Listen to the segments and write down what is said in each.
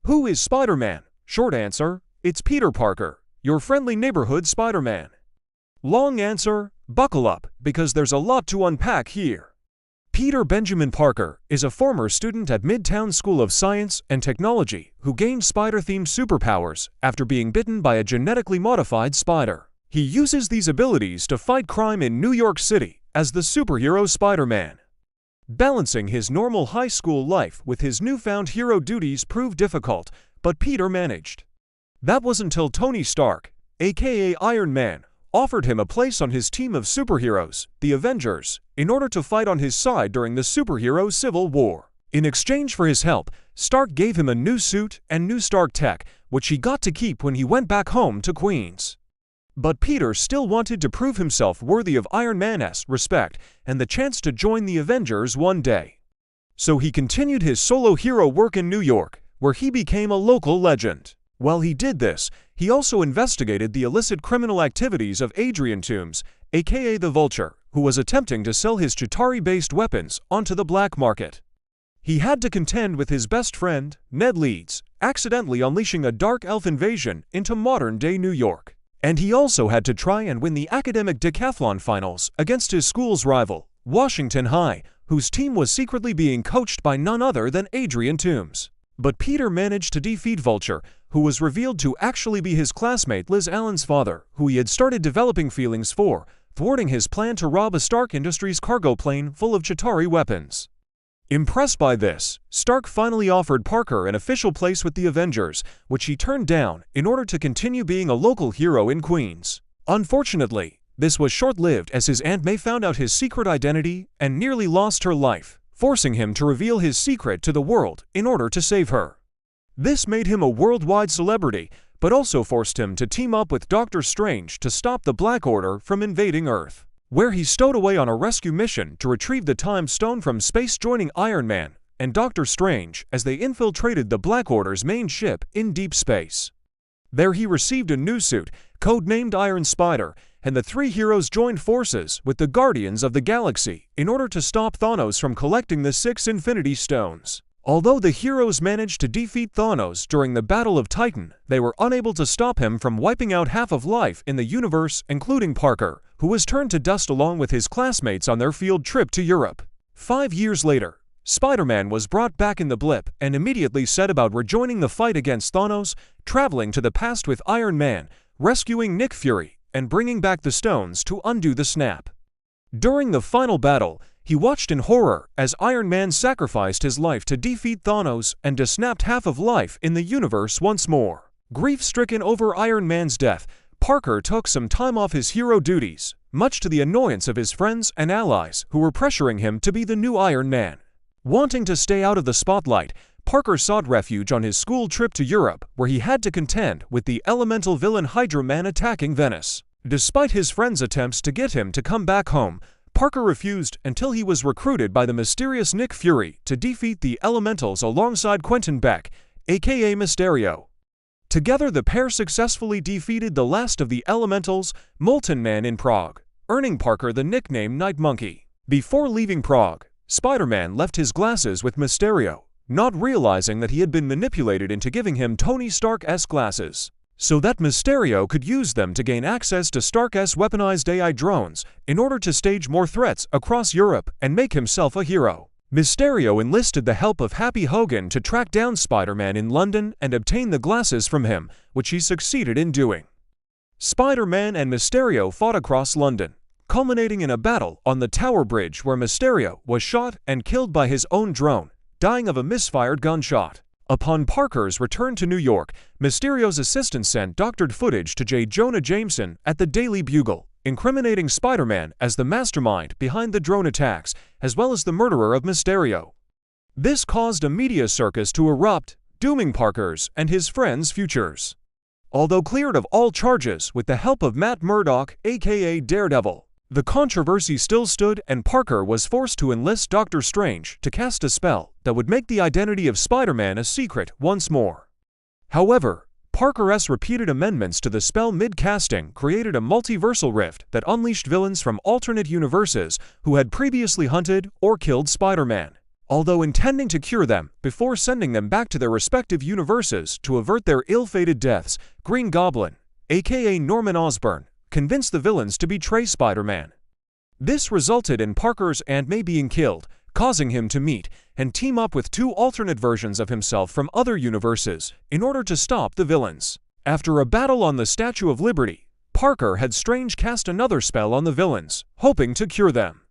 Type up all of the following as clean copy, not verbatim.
Who is Spider-Man? Short answer, it's Peter Parker, your friendly neighborhood Spider-Man. Long answer, buckle up, because there's a lot to unpack here. Peter Benjamin Parker is a former student at Midtown School of Science and Technology who gained spider-themed superpowers after being bitten by a genetically modified spider. He uses these abilities to fight crime in New York City as the superhero Spider-Man. Balancing his normal high school life with his newfound hero duties proved difficult, but Peter managed. That was until Tony Stark, aka Iron Man, offered him a place on his team of superheroes, the Avengers, in order to fight on his side during the superhero Civil War. In exchange for his help, Stark gave him a new suit and new Stark tech, which he got to keep when he went back home to Queens. But Peter still wanted to prove himself worthy of Iron Man's respect and the chance to join the Avengers one day. So he continued his solo hero work in New York, where he became a local legend. While he did this, he also investigated the illicit criminal activities of Adrian Toomes, aka the Vulture, who was attempting to sell his Chitauri-based weapons onto the black market. He had to contend with his best friend, Ned Leeds, accidentally unleashing a dark elf invasion into modern-day New York. And he also had to try and win the academic decathlon finals against his school's rival, Washington High, whose team was secretly being coached by none other than Adrian Toomes. But Peter managed to defeat Vulture, who was revealed to actually be his classmate Liz Allen's father, who he had started developing feelings for, thwarting his plan to rob a Stark Industries cargo plane full of Chitauri weapons. Impressed by this, Stark finally offered Parker an official place with the Avengers, which he turned down in order to continue being a local hero in Queens. Unfortunately, this was short-lived as his Aunt May found out his secret identity and nearly lost her life, forcing him to reveal his secret to the world in order to save her. This made him a worldwide celebrity, but also forced him to team up with Doctor Strange to stop the Black Order from invading Earth, where he stowed away on a rescue mission to retrieve the Time Stone from space, joining Iron Man and Doctor Strange as they infiltrated the Black Order's main ship in deep space. There he received a new suit, codenamed Iron Spider, and the three heroes joined forces with the Guardians of the Galaxy in order to stop Thanos from collecting the 6 Infinity Stones. Although the heroes managed to defeat Thanos during the Battle of Titan, they were unable to stop him from wiping out half of life in the universe, including Parker, who was turned to dust along with his classmates on their field trip to Europe. 5 years later, Spider-Man was brought back in the blip and immediately set about rejoining the fight against Thanos, traveling to the past with Iron Man, rescuing Nick Fury, and bringing back the stones to undo the snap. During the final battle, he watched in horror as Iron Man sacrificed his life to defeat Thanos and to snap half of life in the universe once more. Grief-stricken over Iron Man's death, Parker took some time off his hero duties, much to the annoyance of his friends and allies who were pressuring him to be the new Iron Man. Wanting to stay out of the spotlight, Parker sought refuge on his school trip to Europe, where he had to contend with the elemental villain Hydra Man attacking Venice. Despite his friends' attempts to get him to come back home, Parker refused until he was recruited by the mysterious Nick Fury to defeat the Elementals alongside Quentin Beck, aka Mysterio. Together, the pair successfully defeated the last of the Elementals, Molten Man, in Prague, earning Parker the nickname Night Monkey. Before leaving Prague, Spider-Man left his glasses with Mysterio, not realizing that he had been manipulated into giving him Tony Stark's glasses, so that Mysterio could use them to gain access to Stark's weaponized AI drones in order to stage more threats across Europe and make himself a hero. Mysterio enlisted the help of Happy Hogan to track down Spider-Man in London and obtain the glasses from him, which he succeeded in doing. Spider-Man and Mysterio fought across London, culminating in a battle on the Tower Bridge where Mysterio was shot and killed by his own drone, dying of a misfired gunshot. Upon Parker's return to New York, Mysterio's assistant sent doctored footage to J. Jonah Jameson at the Daily Bugle, incriminating Spider-Man as the mastermind behind the drone attacks, as well as the murderer of Mysterio. This caused a media circus to erupt, dooming Parker's and his friends' futures. Although cleared of all charges with the help of Matt Murdock, aka Daredevil, the controversy still stood, and Parker was forced to enlist Doctor Strange to cast a spell that would make the identity of Spider-Man a secret once more. However, Parker's repeated amendments to the spell mid-casting created a multiversal rift that unleashed villains from alternate universes who had previously hunted or killed Spider-Man. although intending to cure them before sending them back to their respective universes to avert their ill-fated deaths. Green Goblin, aka Norman Osborn, convinced the villains to betray Spider-Man. This resulted in Parker's Aunt May being killed, causing him to meet and team up with two alternate versions of himself from other universes in order to stop the villains. After a battle on the Statue of Liberty, Parker had Strange cast another spell on the villains, hoping to cure them.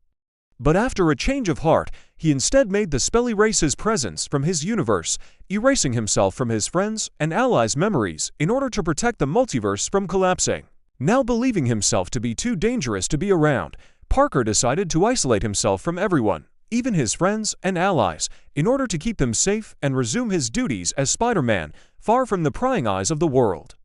But after a change of heart, he instead made the spell erase his presence from his universe, erasing himself from his friends' and allies' memories in order to protect the multiverse from collapsing. Now believing himself to be too dangerous to be around, Parker decided to isolate himself from everyone, even his friends and allies, in order to keep them safe and resume his duties as Spider-Man, far from the prying eyes of the world.